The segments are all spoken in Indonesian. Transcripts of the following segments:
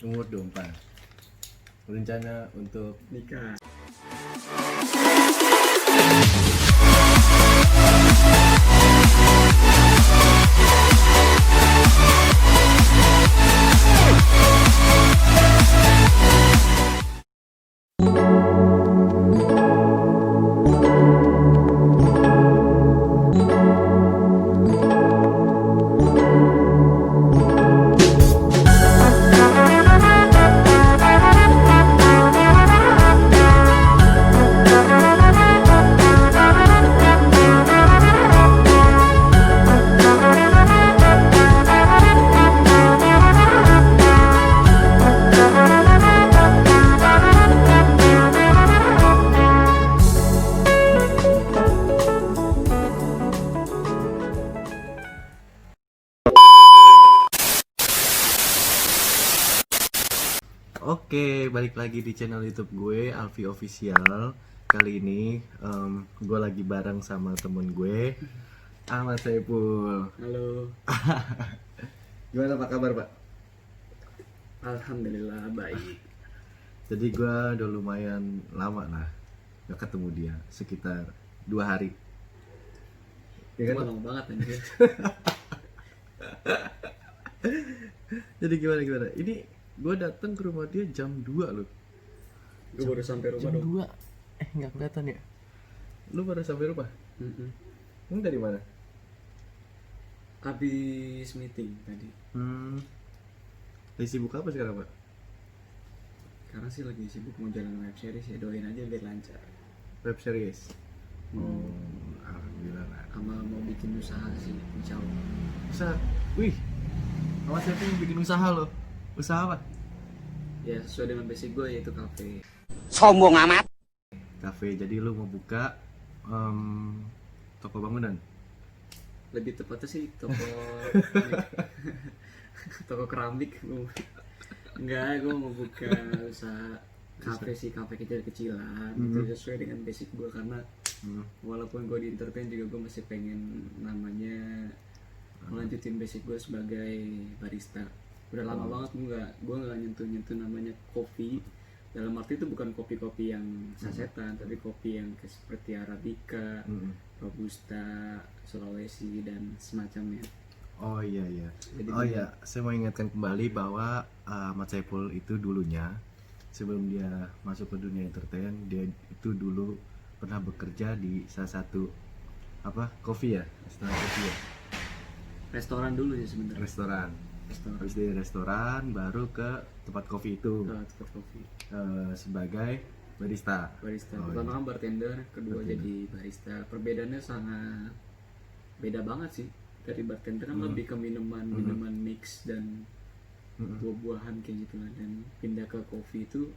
Umur 24. Rencana untuk nikah. Oke, balik lagi di channel YouTube gue, Alfi Official. Kali ini gue lagi bareng sama temen gue, Ahmad Saiful. Halo. Gimana Pak kabar Pak? Alhamdulillah baik. Jadi gue udah lumayan lama lah gak ketemu dia, sekitar 2 hari. Ya kan? Lama banget anjir. Jadi gimana? Ini gue datang ke rumah dia jam 2 loh. Gue baru sampai rumah Jam dong. 2? Nggak kelihatan ya? Lu baru sampai rumah? Lu dari mana? Habis meeting tadi. Lagi sibuk apa sekarang Pak? Karena sih lagi sibuk mau jalan web series ya, doain aja biar lancar. Web series? Alhamdulillah lah. Sama mau bikin usaha sih, insya Allah. Usaha? Wih, Mas Saiful yang bikin usaha loh. Usaha apa? Ya sesuai dengan basic gue yaitu kafe. Sombong amat. Cafe, jadi lu mau buka toko bangunan? Lebih tepatnya sih toko toko keramik. Enggak, gue mau buka usaha kafe sih, kafe kecil-kecilan. Itu sesuai dengan basic gue karena walaupun gue di entertain juga gue masih pengen namanya melanjutin basic gue sebagai barista. Udah lama banget gue nggak nyentuh namanya kopi. Dalam arti itu bukan kopi-kopi yang sasetan, tapi kopi yang seperti Arabica, Robusta, Sulawesi dan semacamnya. Oh iya. Jadi Saya mau ingatkan kembali bahwa Ahmad Saiful itu dulunya sebelum dia masuk ke dunia entertain, dia itu dulu pernah bekerja di salah satu kopi ya, restoran dulu ya sebenarnya. restoran. Habis dari restoran baru ke tempat kopi itu Tempat kopi. sebagai barista. Oh, Pertama iya. kan bartender, kedua jadi barista. Perbedaannya sangat beda banget sih. Dari bartender kan lebih ke minuman mix dan buah-buahan kayak gitu lah, dan pindah ke kopi itu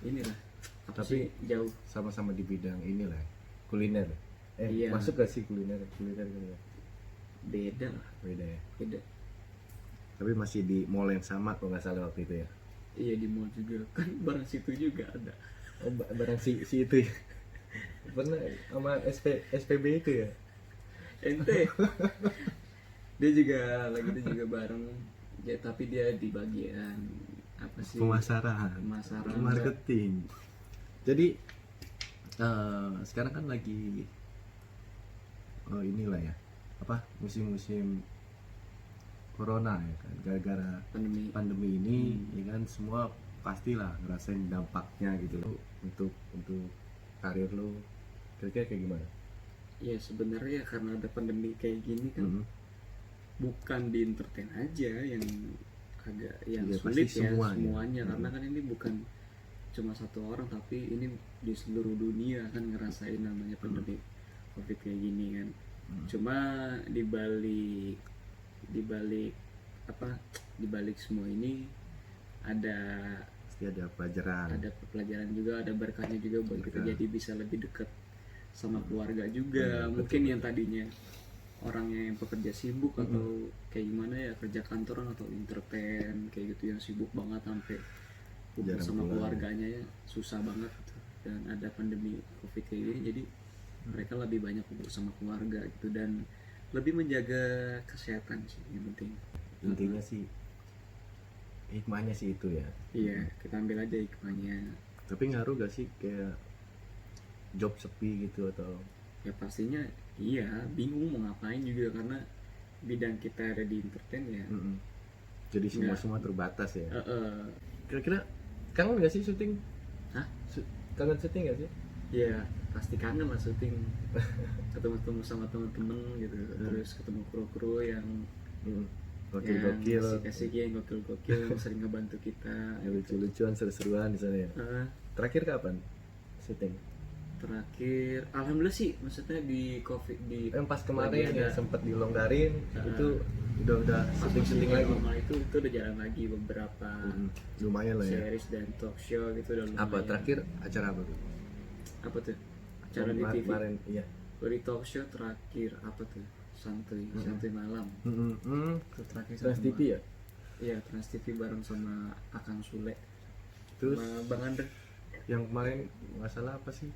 inilah Tapi jauh. sama-sama di bidang inilah kuliner. Iya. Masuk gak sih kuliner kali ya? Beda lah, Beda ya. beda. Tapi masih di mall yang sama kalau nggak salah waktu itu ya. Iya, di mall juga kan, barang situ juga ada. Oh, barang si itu ya. Pernah sama SPB itu ya. Ente dia juga bareng ya, tapi dia di bagian apa sih, Pemasaran, marketing. Jadi sekarang kan lagi inilah ya, musim-musim corona ya kan, gara-gara pandemi ini ya kan, semua pastilah ngerasain dampaknya gitu loh untuk karir lo. Kira-kira kayak gimana? ya sebenarnya karena ada pandemi kayak gini kan, bukan di entertain aja yang agak yang Ya, sulit pasti ya semuanya. semuanya. Karena kan ini bukan cuma satu orang, tapi ini di seluruh dunia kan ngerasain namanya pandemi COVID kayak gini kan. Cuma dibalik semua ini ada Pasti ada pelajaran juga, ada berkahnya juga buat kita, jadi bisa lebih dekat sama keluarga juga. Betul. Mungkin yang tadinya orangnya yang pekerja sibuk atau kayak gimana ya, kerja kantoran atau entertain kayak gitu yang sibuk banget sampai kumpul Jarang sama pulang. keluarganya ya susah banget gitu. Dan ada pandemi COVID kayak gini, jadi mereka lebih banyak kumpul sama keluarga gitu dan lebih menjaga kesehatan sih yang penting. Intinya sih hikmahnya sih itu ya. Iya, kita ambil aja hikmahnya. Tapi ngaruh gak sih kayak job sepi gitu atau? Ya pastinya iya, bingung mau ngapain juga karena bidang kita ada di entertain ya. Jadi semua terbatas ya. Eh, eh. Kira-kira kangen gak sih syuting? Hah? Kangen syuting gak sih? Ya pasti kangen lah syuting, ketemu sama temen-temen gitu, terus ketemu kru-kru yang Gokil-gokil. asik-asik yang gokil-gokil yang sering ngebantu kita. Ya, lucu-lucuan, seru-seruan di sana ya. Terakhir kapan syuting? Terakhir, alhamdulillah sih, maksudnya di covid di Yang pas kemarin ya sempat dilonggarin, itu udah syuting lagi. Normal itu udah jalan lagi beberapa Lumayan lah ya. series dan talk show gitu udah lumayan. Apa terakhir acara apa tuh? Apa tuh? Acara di TV. Kemarin iya. Di talk show terakhir apa tuh? Santuy malam. Itu terakhir Trans TV ya? Iya, Trans TV bareng sama Akang Sule. Terus sama Bang Andre. Yang kemarin masalah apa sih?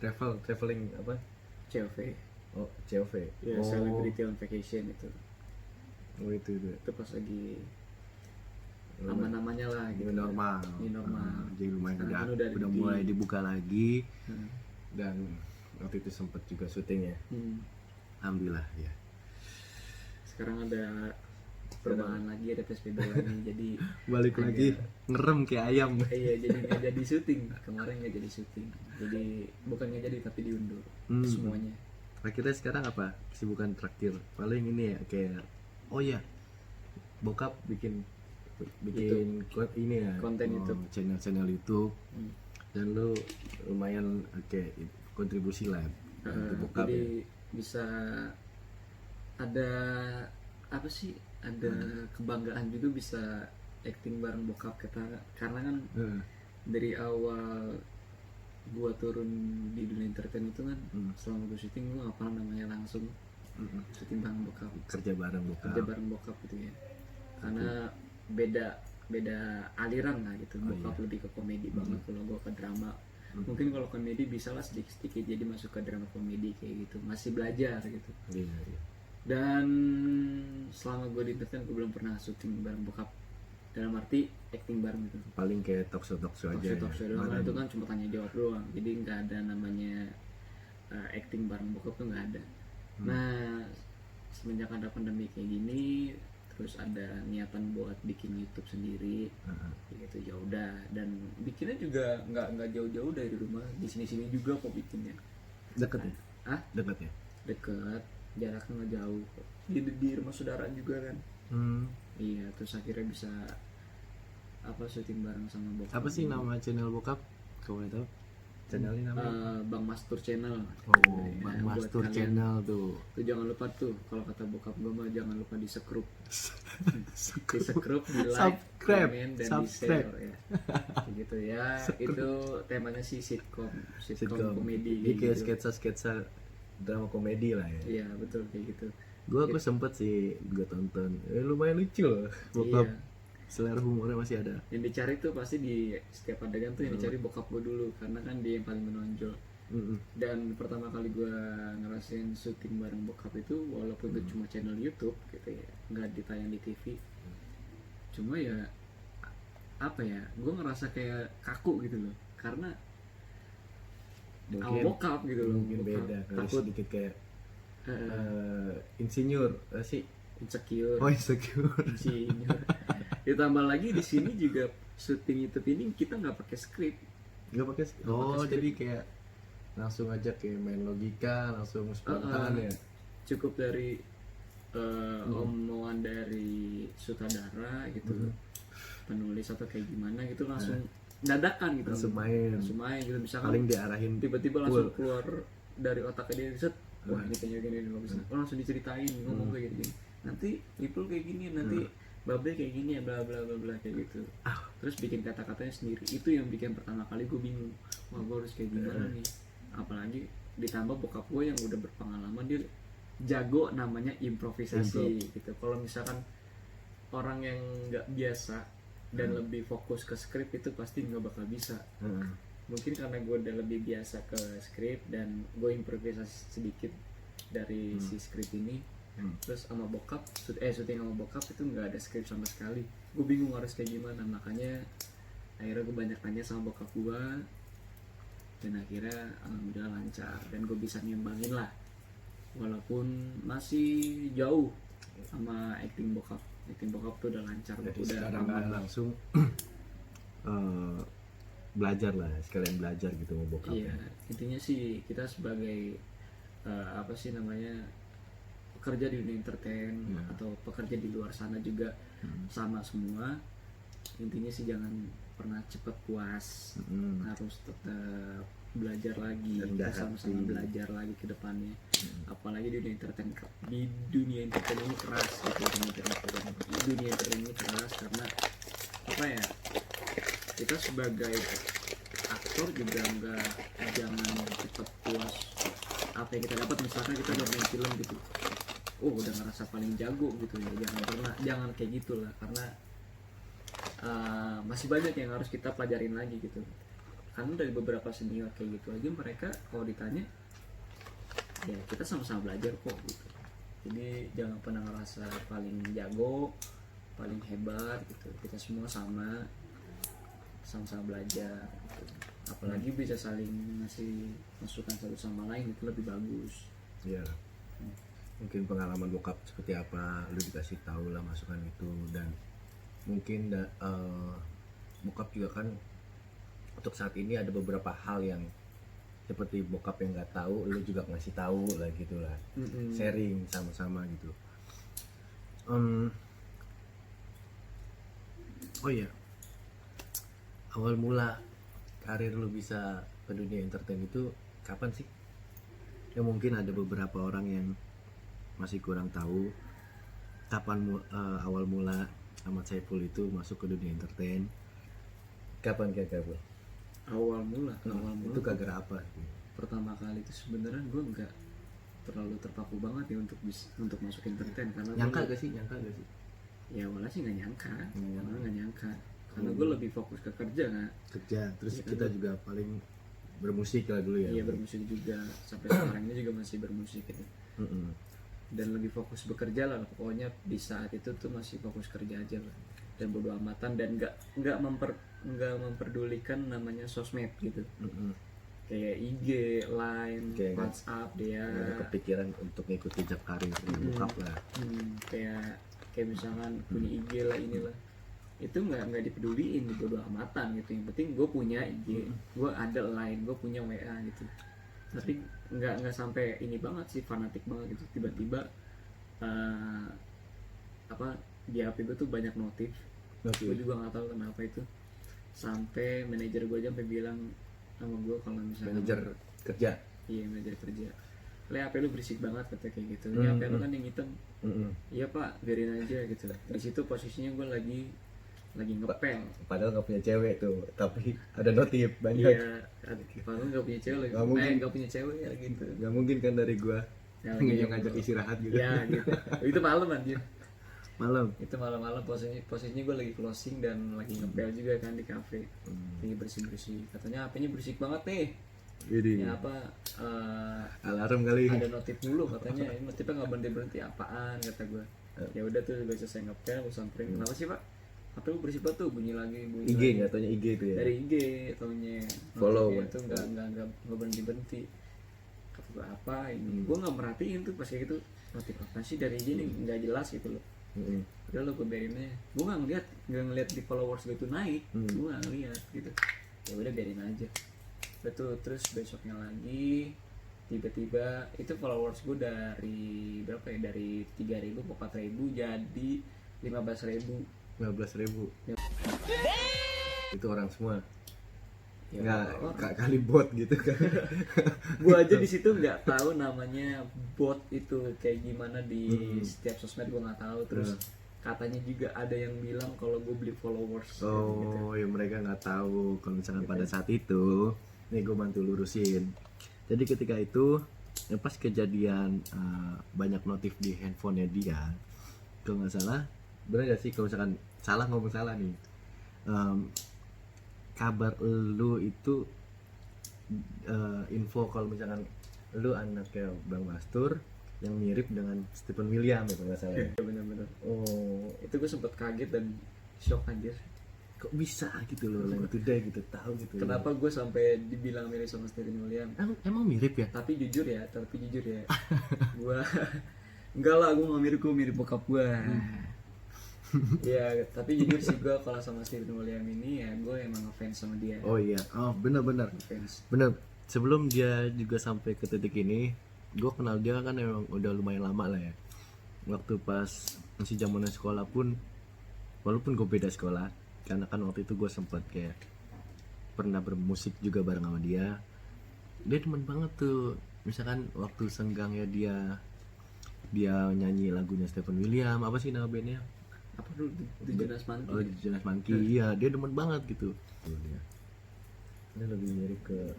Traveling apa? COV. Oh, COV. Ya, Celebrity on Vacation itu. Oh itu. Itu pas lagi aman-amannya lah gitu. Normal. Jadi lumayan udah mulai dibuka lagi. Dan waktu itu sempat juga syuting ya. Alhamdulillah ya. Sekarang ada perubahan lagi, ada PSBB lagi, jadi balik lagi ngerem kayak ayam. Iya, jadi nggak jadi syuting kemarin, nggak jadi syuting, jadi bukan nggak jadi tapi diundur semuanya. Akhirnya sekarang apa kesibukan terakhir? Paling ini ya kayak bokap bikin ini ya konten YouTube, channel YouTube, dan lu lumayan kayak kontribusi lah bokap. Jadi bisa ada apa sih, ada kebanggaan juga bisa acting bareng bokap kita, karena kan dari awal gua turun di dunia entertain itu kan selama gua syuting gua nggak pernah namanya langsung syuting bareng bokap, kerja bareng bokap gitu ya, karena beda aliran lah gitu. Bokap lebih ke komedi banget, kalau gua ke drama. Mungkin kalau komedi bisa lah sedikit jadi masuk ke drama komedi kayak gitu, masih belajar gitu. Iya. Dan selama gue di entertain gue belum pernah syuting bareng bokap, dalam arti acting bareng gitu. Paling kayak talk show aja. Talk show doang, itu kan cuma tanya jawab doang, jadi nggak ada namanya acting bareng bokap tuh nggak ada. Nah, semenjak ada pandemi kayak gini, terus ada niatan buat bikin YouTube sendiri, gitu ya udah. Dan bikinnya juga nggak jauh-jauh dari rumah, di sini juga kok bikinnya. Deket ya? Deket ya? Deket, jaraknya nggak jauh, di rumah saudara juga kan. Iya, terus akhirnya bisa syuting bareng sama bokap. Apa sih nama channel bokap? Kau boleh tahu? Channelnya namanya? Bang Mastur Channel. Bang Mastur Channel tuh. Tuh jangan lupa tuh, kalau kata bokap gue mah jangan lupa di subscribe, di like, komen, dan di share ya. Gitu ya. Itu temanya sih sitcom komedi. Jadi kayak sketsa drama komedi lah ya. Iya betul, kayak gitu. Gue sempet sih gue tonton, lumayan lucu loh bokap. Iya. Selera humornya masih ada. Yang dicari tuh pasti di setiap adegan tuh yang dicari bokap gue dulu, karena kan dia yang paling menonjol. Dan pertama kali gue ngerasain syuting bareng bokap itu, walaupun itu cuma channel YouTube gitu ya, nggak ditayang di TV, cuma ya apa ya, gue ngerasa kayak kaku gitu loh, karena mungkin bokap gitu loh. Mungkin bokap. beda kali, Takut sedikit kayak insinyur sih. Insecure. Insecure. Ditambah lagi di sini juga syuting YouTube ini kita nggak pakai skrip. Nggak pakai skrip. Jadi kayak langsung aja kayak main logika, langsung spontan ya. Cukup dari omongan dari sutradara gitu, penulis atau kayak gimana gitu, langsung dadakan gitu. Langsung main gitu. Misalkan paling diarahin tiba-tiba langsung keluar dari otaknya dia, set, wah ini kayaknya gini bagus. Langsung diceritain ngomong kayak gini. Nanti Ipul kayak gini, nanti Babe kayak gini ya, bla bla bla bla kayak gitu. Terus bikin kata-katanya sendiri. Itu yang bikin pertama kali gue bingung. Wah, gue harus kayak gimana nih? Apalagi ditambah bokap gue yang udah berpengalaman, dia jago namanya improvisasi gitu. Kalau misalkan orang yang nggak biasa dan lebih fokus ke skrip, itu pasti nggak bakal bisa. Mungkin karena gue udah lebih biasa ke skrip dan gue improvisasi sedikit dari si skrip ini. Terus sama bokap, syuting sama bokap itu nggak ada skrip sama sekali. gue bingung harus kayak gimana. Makanya akhirnya gue banyak tanya sama bokap gue, dan akhirnya alhamdulillah lancar dan gue bisa ngimbangin lah, walaupun masih jauh sama acting bokap tuh udah lancar. Jadi udah sekarang aman lah. langsung belajar lah, sekalian belajar gitu mau bokap. Iya, intinya sih kita sebagai apa sih namanya, pekerja di dunia entertain atau pekerja di luar sana juga sama semua. Intinya sih jangan pernah cepat puas, harus tetap belajar lagi, kita sama-sama belajar lagi ke depannya. Apalagi di dunia entertain ini keras gitu. Dunia entertain ini keras karena apa ya, kita sebagai aktor juga jangan cepat puas apa yang kita dapat. Misalkan kita udah main film gitu, udah ngerasa paling jago gitu ya, jangan kayak gitulah, karena masih banyak yang harus kita pelajarin lagi gitu. Karena dari beberapa senior kayak gitu aja, mereka kalau ditanya ya kita sama-sama belajar kok gitu. Jadi jangan pernah ngerasa paling jago, paling hebat gitu. Kita semua sama belajar gitu. Apalagi bisa saling ngasih masukan satu sama lain, itu lebih bagus. Iya. Mungkin pengalaman bokap seperti apa lu dikasih tahu lah masukan itu, dan mungkin bokap juga kan untuk saat ini ada beberapa hal yang seperti bokap yang nggak tahu, lu juga ngasih tahu lah gitu lah. Sharing sama-sama gitu. Oh iya, awal mula karir lu bisa ke dunia entertain itu kapan sih? Ya mungkin ada beberapa orang yang masih kurang tahu kapan awal mula Ahmad Saiful itu masuk ke dunia entertain. Kapan kira-kira? Awal mula itu gara-gara apa? Pertama kali itu sebenarnya gue nggak terlalu terpaku banget ya untuk masuk entertain, karena nyangka gak sih? Ya awalnya sih nggak nyangka. Karena gue lebih fokus ke kerja terus ya, kita juga paling bermusik lah dulu ya. Iya, bermusik juga sampai sekarang ini juga masih bermusik gitu. Dan lebih fokus bekerja lah pokoknya. Di saat itu tuh masih fokus kerja aja lah, dan bodo amatan, dan nggak memperdulikan namanya sosmed gitu. Kayak IG, Line, WhatsApp dia. Ada kepikiran untuk ngikuti jejak karir bokap lah. Kayak misalkan punya IG lah, inilah itu nggak dipeduliin, bodo amatan gitu. Yang penting gue punya IG, gue ada Line, gue punya WA gitu. Tapi nggak sampai ini banget sih, fanatik banget gitu. Tiba-tiba di HP gue tuh banyak notif. Gue juga nggak tahu kenapa itu, sampai manajer gue aja sampai bilang sama gue kalau misalnya manajer kerja. Iya, manajer kerja. HP lu berisik banget, kata kayak gitu. Ini HP lu kan yang hitam. Iya pak, biarin aja gitu. Di situ posisinya gue lagi ngepel. Padahal nggak punya cewek tuh, tapi ada notif banyak. Iya, padahal nggak punya cewek lagi. Nggak punya cewek ya gitu. Nggak mungkin kan dari gue yang ngajak istirahat gitu. Ya gitu. Itu malam anjir. Itu malam-malam posisinya gue lagi closing dan lagi ngepel juga kan di kafe. Lagi bersih-bersih. Katanya HP-nya berisik banget nih. Ini apa? Alarm kali. Ada notif mulu katanya. Ini notifnya nggak berhenti, apaan kata gue. Ya udah tuh gue selesai ngepel, gue samperin. Kenapa sih pak? HP lu berisik banget tuh, bunyi lagi. IG nggak taunya IG itu ya? Dari IG taunya. Follow. Itu nggak berhenti. Kata gue apa ini? Gue nggak merhatiin tuh pas kayak gitu. Notif apa sih dari IG ini nggak jelas gitu loh. Udah lo gue biarin aja. Gue nggak ngeliat di followers gue itu naik. Gue nggak ngeliat gitu. Ya udah biarin aja. Betul. Terus besoknya lagi tiba-tiba itu followers gue dari berapa ya, dari 3.000 ke 4.000 jadi 15.000. Ya. Itu orang semua ya, nggak kali bot gitu kan. Gue aja di situ nggak tahu namanya bot itu kayak gimana di setiap sosmed, gue nggak tahu. Terus katanya juga ada yang bilang kalau gue beli followers. Gitu. Ya mereka nggak tahu kalau misalkan pada saat itu nih gue bantu lurusin. Jadi ketika itu ya pas kejadian banyak notif di handphonenya dia, kalau nggak salah, bener gak sih kalau misalkan ngomong salah nih, kabar lu itu info kalau misalkan lu anaknya Bang Mastur yang mirip dengan Stephen William ya kalau nggak salah. Iya benar-benar. Itu gue sempet kaget dan shock anjir. Kok bisa gitu loh Line Today gitu, tahu gitu. Kenapa gue sampai dibilang mirip sama Steven William? Emang mirip ya? Tapi jujur ya gue enggak lah, gue gak mirip, gue mirip bokap gue. Ya tapi jujur sih gue kalau sama Steven William ini ya gue emang ngefans sama dia. Oh iya, oh bener. Ngefans. Bener, sebelum dia juga sampai ke titik ini, gue kenal dia kan emang udah lumayan lama lah ya. Waktu pas masih zaman sekolah pun, walaupun gue beda sekolah, karena kan waktu itu gue sempat kayak pernah bermusik juga bareng sama dia. Dia temen banget tuh, misalkan waktu senggangnya dia nyanyi lagunya Stephen William, apa sih nama bandnya? Apa dulu The Jonas Monkey? Oh, The Jonas Monkey. Iya, dia demen banget gitu. Dia lebih mirip ke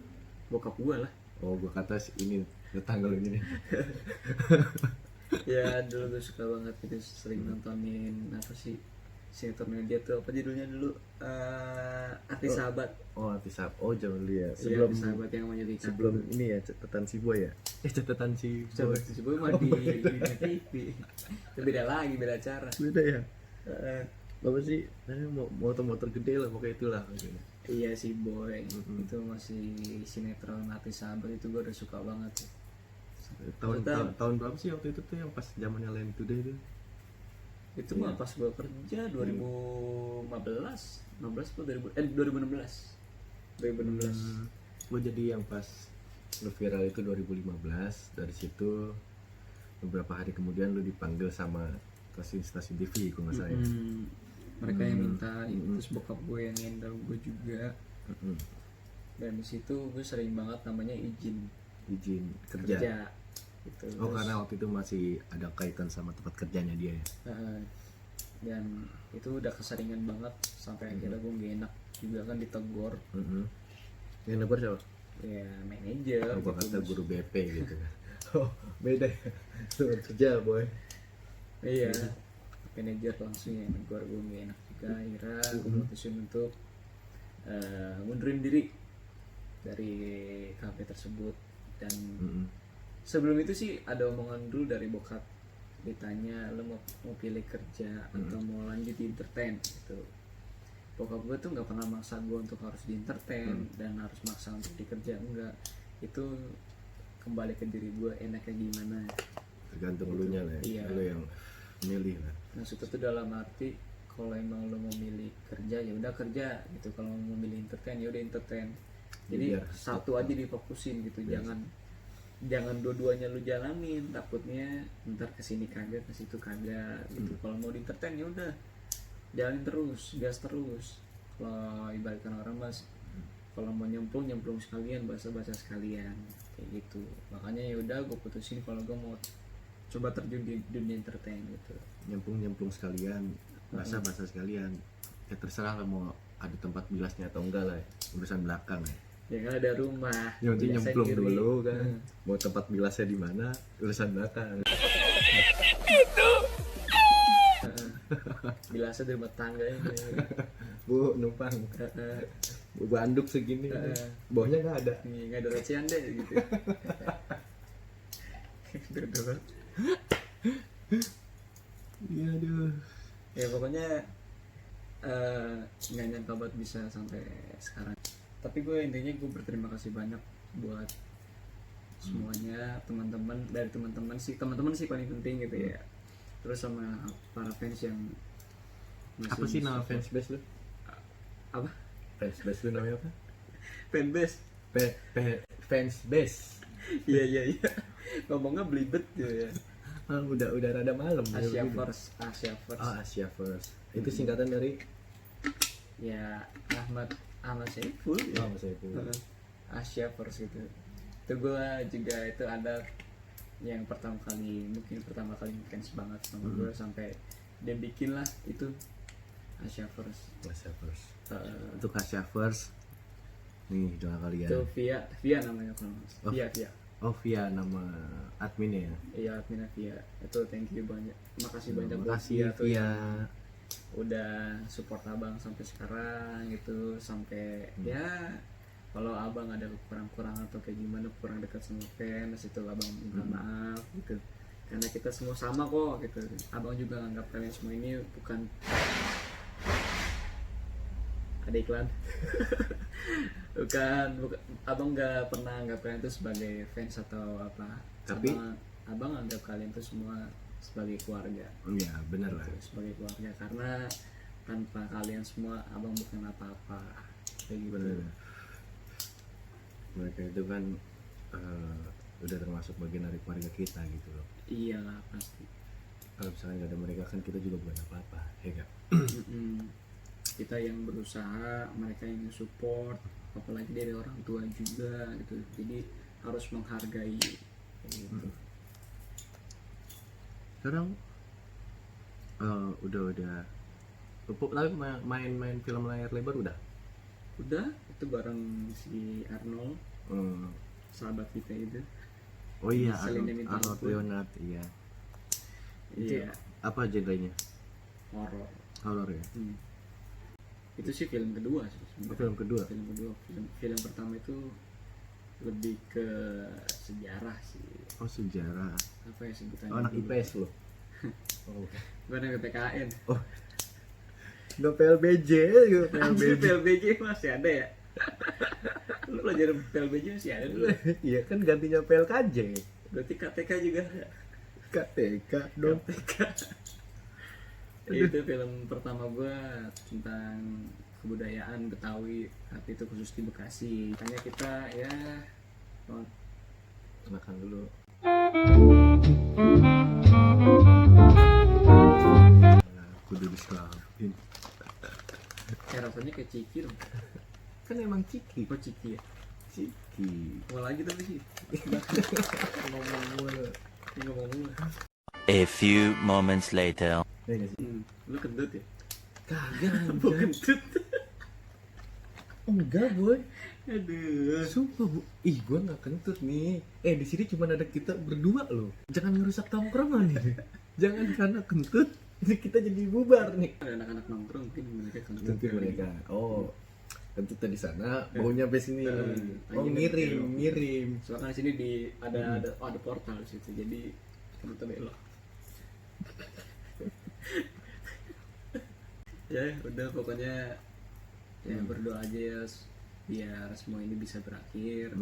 Bokap gue lah. oh, gue kata ini tetangga lu ini nih. Ya dulu gue suka banget gitu, sering nontonin apa sih sinetronnya dia tuh, apa judulnya dulu, Artis Sahabat. Oh, Artis Sahabat. Oh, jauh dulu ya. Iya, Artis Sahabat yang menjadi sebelum ini ya, catatan si Boy ya. Catatan si Boy. Si Boy mah di TV. Itu beda lagi, beda cara. Beda ya. Apa sih? Mau motor gede lah, pokoknya itulah. Iya si Boy. Itu masih sinetron Artis Sahabat, itu gue udah suka banget. Tahun berapa sih waktu itu tuh yang pas zamannya Line Today itu? Itu mah pas gue kerja 2015 atau 2016. Gue jadi yang pas lu viral itu 2015. Dari situ beberapa hari kemudian lu dipanggil sama stasiun TV, kalau nggak salah ya. Mereka yang minta, terus bokap gue yang handle gue juga. Dan di situ gue sering banget namanya izin kerja. Gitu. Oh, karena waktu itu masih ada kaitan sama tempat kerjanya dia ya. Dan itu udah keseringan banget sampai akhirnya gue gak enak juga kan, ditegur. Yang negur siapa? Ya manajer. Oh, gua kata guru BP gitu kan. Oh, beda ya. Tempat kerja Boy. Iya, manajer langsung yang negur gue gak enak juga. Akhirnya gue mutusin untuk mundurin diri dari kafe tersebut. Dan sebelum itu sih ada omongan dulu dari bokap, ditanya lo mau pilih kerja atau mau lanjut di entertain gitu. Bokap gue tuh nggak pernah maksa gue untuk harus di entertain dan harus maksa untuk dikerja, enggak. Itu kembali ke diri gue enaknya gimana, tergantung lu nya lah ya. Iya. Lu yang milih lah. Maksudnya tuh dalam arti kalau emang lo mau milih kerja ya udah kerja gitu, kalau mau milih entertain ya udah entertain. Jadi Biar satu aja difokusin gitu. Jangan dua-duanya lu jalanin, takutnya ntar kesini kagak kesitu kagak gitu. Kalau mau di entertain ya udah jalanin terus, gas terus. Kalau ibaratkan orang mas, kalau mau nyemplung sekalian, basah sekalian kayak gitu. Makanya ya udah gue putusin kalau gue mau coba terjun di dunia entertain gitu. Nyemplung sekalian, basah sekalian. Ya terserah lah mau ada tempat bilasnya atau enggak lah ya. Urusan belakang ya. Ya kan ada rumah. Yang penting nyemplung kiri dulu kan. Mau tempat bilasnya di mana, urusan belakang. Itu. Bilasnya di rumah tangga ini. Bu numpang. Bu banduk segini. Bawahnya nggak ada. Nggak ada recehan deh gitu. Iya aduh. Ya pokoknya nggak nyangka banget bisa sampai sekarang. Tapi gue intinya gue berterima kasih banyak buat semuanya, teman-teman sih paling penting gitu ya. Terus sama para fans yang apa sih nama fans base lu? Apa? Fans base lu namanya apa? Fanbase. Fans base. Iya. Ngomongnya belibet gitu ya. Udah rada malam. Asia First. Oh, Asia First. Itu singkatan dari ya Ahmad Saiful ya. Oh, Saiful. Asia First gitu. Itu gue juga itu ada yang pertama kali fans banget sama gue, sampai dia bikin lah itu Asia First. Untuk Asia First nih doa kalian. Itu Via namanya kalau Via. Oh, Via nama adminnya ya? Iya, adminnya Via. Itu thank you banyak. Makasih banyak buat Makasih Via tuh Via. yang udah support abang sampai sekarang gitu, sampai ya kalau abang ada kurang-kurang atau kayak gimana, kurang dekat sama fans itu abang minta maaf gitu, karena kita semua sama kok gitu. Abang juga anggap kalian semua ini bukan ada iklan. bukan abang nggak pernah anggap kalian itu sebagai fans atau apa, Tapi abang anggap kalian itu semua sebagai keluarga. iya benar lah. Sebagai keluarga, karena tanpa kalian semua abang bukan apa-apa kayak gitu. Benar. Mereka itu kan udah termasuk bagian dari keluarga kita gitu loh. Iyalah pasti. Kalau misalnya nggak ada mereka kan kita juga bukan apa-apa, ya nggak? Kita yang berusaha, mereka yang support, apalagi dari orang tua juga gitu, jadi harus menghargai gitu. Sekarang udah tapi main film layar lebar udah Itu bareng si Arnold, sahabat kita itu. oh iya Selina minta Arnold ampun. Leonard iya. Itu Iya, apa genrenya? horor. Horor ya. Itu sih film kedua sih sebenarnya. Film kedua. Film pertama itu lebih ke sejarah sih. Oh sejarah. Apa ya sebutannya? Oh, anak dulu? IPS loh. Oh. Gue anak PKN. Oh. Nggak PLBJ gitu. Anjir, PLBJ masih ada ya? Lu pelajaran PLBJ masih ada dulu. Iya kan gantinya PLKJ. Berarti KTK juga ada. KTK dong. Itu film pertama gue tentang kebudayaan Betawi, tapi itu khusus di Bekasi. Makanya kita ya Makan dulu. Aku udah disuapin. rasanya kayak ciki dong. Kan emang ciki. Oh ciki ya? Ciki. Mau lagi tapi sih. Ngomong mulu. A few moments later. Ya nggak sih? Lu kentut ya? Kagak. Mau kentut. Enggak boy. Aduh. Sumpah bu. Ih gue nggak kentut nih. Di sini cuma ada kita berdua loh. Jangan ngerusak tongkrongan nih. Jangan karena kentut kita jadi bubar nih. Ada anak-anak nongkrong mungkin mereka kentut. Nanti mereka. Oh. Kentut di sana, baunya sampai sini. Oh ngirim. Soalnya di sini ada portal di situ. Jadi kentut belok. Ya udah pokoknya ya berdoa aja ya biar semua ini bisa berakhir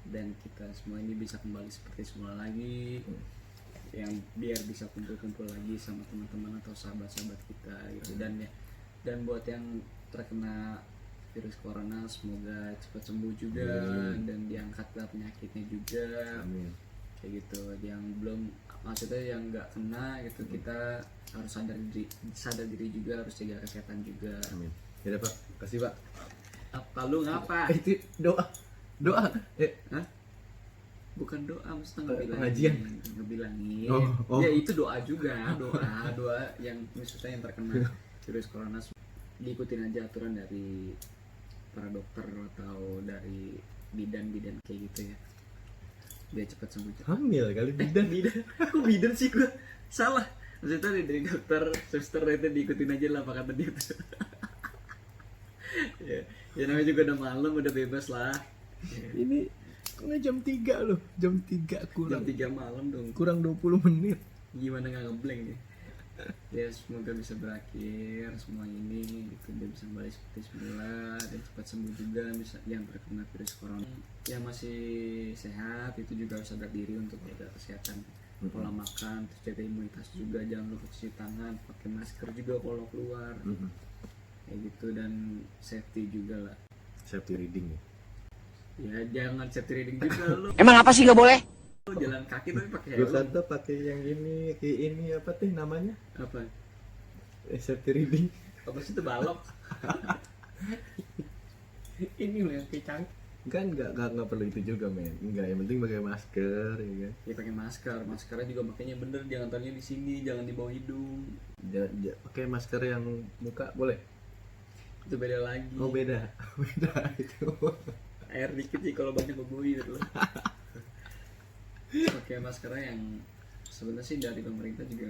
dan kita semua ini bisa kembali seperti semula lagi, yang biar bisa kumpul-kumpul lagi sama teman-teman atau sahabat-sahabat kita gitu. Dan buat yang terkena virus corona semoga cepat sembuh juga dan diangkatlah penyakitnya juga. Amin. Kayak gitu. Yang belum, maksudnya yang nggak kena gitu, kita harus sadar diri juga, harus jaga kesehatan juga. Amin. Ya Pak, kasih Pak. Apa lu ngapa? Itu doa. Hah? Bukan doa, maksudnya Pengajian. ngebilangin. Oh. Ya itu doa juga, doa yang maksudnya yang terkena virus corona diikutin aja aturan dari para dokter atau dari bidan kayak gitu ya. Biar cepat sembuh. Hamil kali bidan. Aku bidan sih gua. Salah. Maksudnya dari dokter, suster itu diikutin aja lah apa kata dia tuh. ya namanya juga udah malam, udah bebas lah. Ini jam 3 loh. Jam 3 kurang. Jam 3 malam dong. Kurang 20 menit. Gimana nggak ngeblank ya? Ya semoga bisa berakhir semua ini gitu, dia bisa kembali seperti semula dan cepat sembuh juga. Bisa yang terkena virus corona yang masih sehat itu juga harus sadar diri untuk jaga kesehatan, pola makan, terus jaga imunitas juga, jangan lupa cuci tangan, pakai masker juga kalau keluar kayak gitu, dan safety juga lah. Safety reading ya. Ya jangan safety reading juga lo. Emang apa sih nggak boleh? Jalan kaki tapi pakai Gue helm. kata pakai yang ini, kayak ini apa tuh namanya? Apa? Safety reading. Apa sih itu balok? Ini loh yang kecang. Kan nggak perlu itu juga men. Enggak, yang penting pakai masker ya kan. Ya pakai masker, maskernya juga makanya bener, jangan taruhnya di sini, jangan di bawah hidung. Pakai masker yang muka boleh? Itu beda lagi. Oh beda itu. Air dikit sih kalau banyak bebui gitu. Pakai maskernya yang sebenarnya sih dari pemerintah juga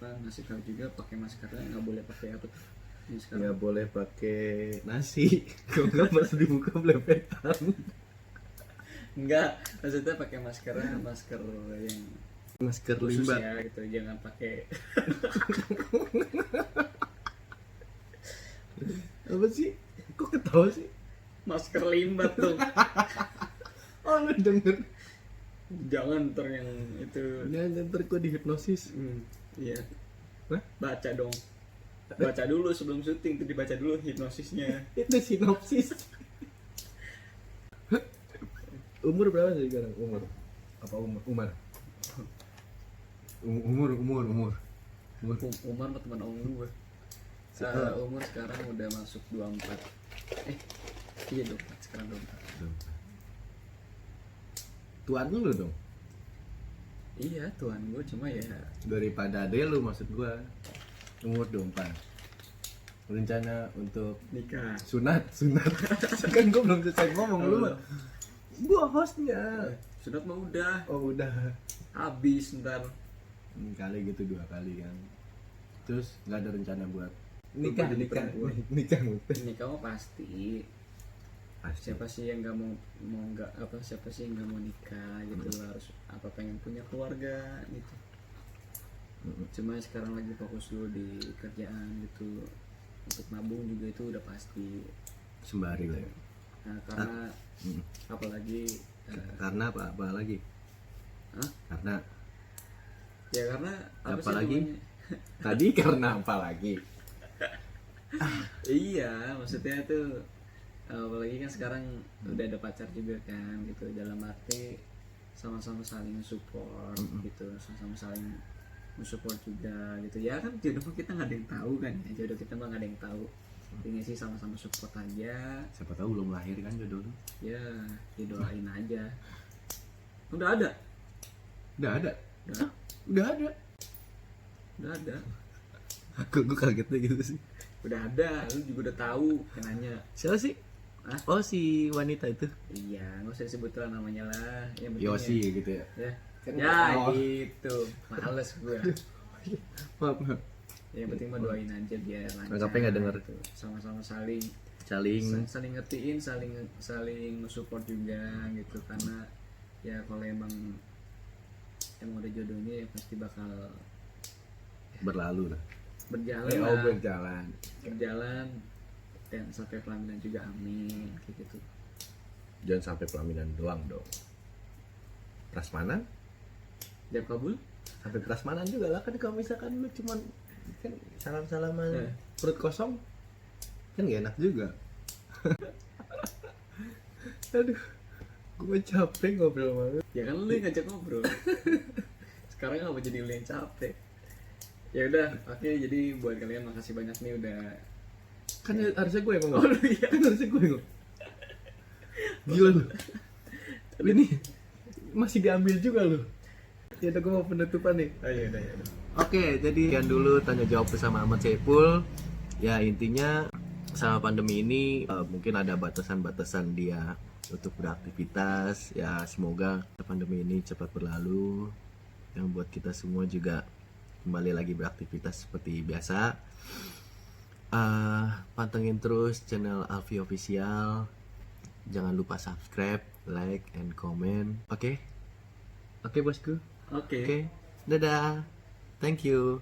ngasih tahu juga, pakai maskernya nggak boleh pakai apa tuh ini sekarang. Nggak boleh pakai nasi. Kalau nggak pas dibuka belepetan. Enggak, maksudnya pakai maskernya masker yang Masker khusus limbah. ya gitu, jangan pakai. Apa sih? Kok ketawa sih? Masker limbat tuh. Oh lu denger. Jangan ntar yang itu. Jangan ntar gue dihipnosis. Iya. Hah? Baca dong. Baca dulu sebelum syuting tuh, dibaca dulu hipnosisnya. Itu sinopsis. Umur berapa sih sekarang? Umur apa umur? Umar. Umur. Umar mah teman om gue. Umur sekarang udah masuk 24. Iya 24 sekarang 24. Tuan lu dong. Iya tuan gue, cuma ya Daripada ade lu maksud gua. Umur 24. Rencana untuk nikah. sunat. Kan gua belum selesai ngomong lu mah. Gua hostnya. Sunat mah udah. Oh udah. Habis ntar. Kali gitu 2 kali kan. Terus nggak ada rencana buat Nikah. nikah Nikah mah pasti. Siapa sih yang nggak siapa sih yang nggak mau nikah gitu, harus apa pengen punya keluarga gitu. Cuma sekarang lagi fokus dulu di kerjaan gitu, untuk nabung juga itu udah pasti sembari lah ya. Nah, karena apalagi Karena apa lagi? Hah? Karena apa apa sih lagi? namanya? Tadi karena apa lagi? Iya, maksudnya tuh apalagi kan sekarang udah ada pacar juga kan gitu, dalam arti sama-sama saling support gitu, sama-sama saling support juga gitu ya kan. Jodoh kita nggak ada yang tahu kan ya, jodoh kita mah nggak ada yang tahu. Intinya sih sama-sama support aja. Siapa tahu belum lahir kan jodoh lu. Ya didoain aja. Udah ada. Udah ada. Gue kagetnya gitu sih. Udah ada, lu juga udah tahu yang nanya. Siapa sih? Hah? Oh si wanita itu. Iya, nggak usah disebut lah namanya lah. Yang penting Yosi gitu ya. ya. Kan Ya oh. gitu. Males gue. Maaf. Yang penting mah doain aja biar lancar. Anggapnya nggak denger. Gitu. Sama-sama saling ngertiin, saling support juga gitu, karena ya kalau emang udah jodohnya ya pasti bakal berlalu lah. berjalan dan sampai pelaminan juga, amin kayak gitu. Jangan sampai pelaminan doang dong. Prasmanan? Jawab kabul? Sampai prasmanan juga lah kan, kalau misalkan lu cuman kan salam-salaman perut kosong kan gak enak juga. Aduh, gue capek ngobrol sama lu. Ya kan lu yang ngajak ngobrol. Sekarang apa jadi lu yang capek? Ya udah, oke, jadi buat kalian makasih banyak nih udah. Kan harusnya gue yang ngomong. Oh iya. Kan harusnya gue yang ngomong. Gila lu. Tapi nih masih diambil juga lu. Ya udah, gue mau penutupan nih. Oh iya udah. Oke, jadi sekian dulu tanya jawab bersama Ahmad Saiful. Ya intinya sama pandemi ini mungkin ada batasan-batasan dia untuk beraktivitas. Ya semoga pandemi ini cepat berlalu, yang buat kita semua juga kembali lagi beraktivitas seperti biasa. Pantengin terus channel Alfi Official. Jangan lupa subscribe, like, and comment. Oke bosku. Oke. Oke, dadah. Thank you.